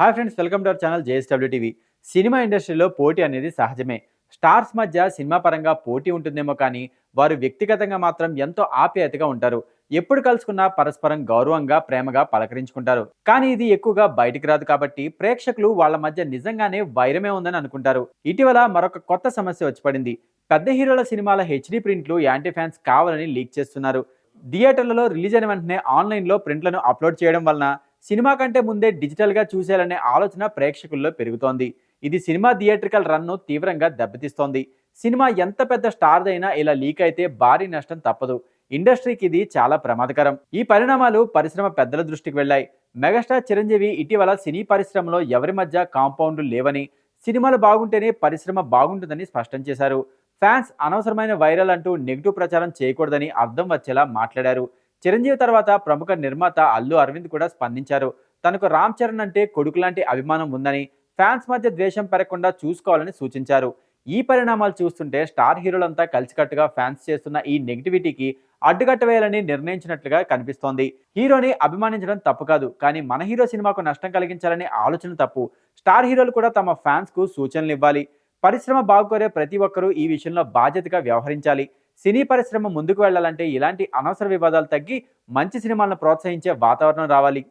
Hi friends, welcome to our channel JSW TV. Cinema ఇండస్ట్రీలో పోటీ అనేది సహజమే. స్టార్స్ మధ్య సినిమా పరంగా పోటీ ఉంటుందేమో కానీ, వారు వ్యక్తిగతంగా మాత్రం ఎంతో ఆప్యాయతగా ఉంటారు. ఎప్పుడు కలుసుకున్నా పరస్పరం గౌరవంగా, ప్రేమగా పలకరించుకుంటారు. కానీ ఇది ఎక్కువగా బయటికి రాదు కాబట్టి ప్రేక్షకులు వాళ్ళ మధ్య నిజంగానే వైరమే ఉందని అనుకుంటారు. ఇటీవల మరొక కొత్త సమస్య వచ్చి పడింది. పెద్ద హీరోల సినిమాల హెచ్‌డీ ప్రింట్లు యాంటీ ఫ్యాన్స్ కావాలని లీక్ చేస్తున్నారు. థియేటర్లలో రిలీజ్ అయిన వెంటనే ఆన్లైన్‌లో ప్రింట్లను అప్‌లోడ్ చేయడం వలన సినిమా కంటే ముందే డిజిటల్‌గా చూసేయాలనే ఆలోచన ప్రేక్షకుల్లో పెరుగుతోంది. ఇది సినిమా థియేట్రికల్ రన్‌ను తీవ్రంగా దెబ్బతీస్తోంది. సినిమా ఎంత పెద్ద స్టార్‌దైనా ఇలా లీక్ అయితే భారీ నష్టం తప్పదు. ఇండస్ట్రీకి ఇది చాలా ప్రమాదకరం. ఈ పరిణామాలు పరిశ్రమ పెద్దల దృష్టికి వెళ్ళాయి. మెగాస్టార్ చిరంజీవి ఇటీవల సినీ పరిశ్రమలో ఎవరి మధ్య కాంపౌండ్‌లు లేవని, సినిమాలు బాగుంటేనే పరిశ్రమ బాగుంటుందని స్పష్టం చేశారు. ఫ్యాన్స్ అనవసరమైన వైరల్ అంటూ నెగిటివ్ ప్రచారం చేయకూడదని అర్థం వచ్చేలా మాట్లాడారు. చిరంజీవి తర్వాత ప్రముఖ నిర్మాత అల్లు అరవింద్ కూడా స్పందించారు. తనకు రామ్ చరణ్ అంటే కొడుకు లాంటి అభిమానం ఉందని, ఫ్యాన్స్ మధ్య ద్వేషం పెరగకుండా చూసుకోవాలని సూచించారు. ఈ పరిణామాలు చూస్తుంటే స్టార్ హీరోలంతా కలిసికట్టుగా ఫ్యాన్స్ చేస్తున్న ఈ నెగిటివిటీకి అడ్డుకట్ట వేయాలని నిర్ణయించినట్లుగా కనిపిస్తోంది. హీరోని అభిమానించడం తప్పు కాదు, కానీ మన హీరో సినిమాకు నష్టం కలిగించాలనే ఆలోచన తప్పు. స్టార్ హీరోలు కూడా తమ ఫ్యాన్స్ కు సూచనలు ఇవ్వాలి. పరిశ్రమ బాగుకోరే ప్రతి ఒక్కరూ ఈ విషయంలో బాధ్యతగా వ్యవహరించాలి. సినీ పరిశ్రమ ముందుకు వెళ్లాలంటే ఇలాంటి అనవసర వివాదాలు తగ్గి మంచి సినిమాలను ప్రోత్సహించే వాతావరణం రావాలి.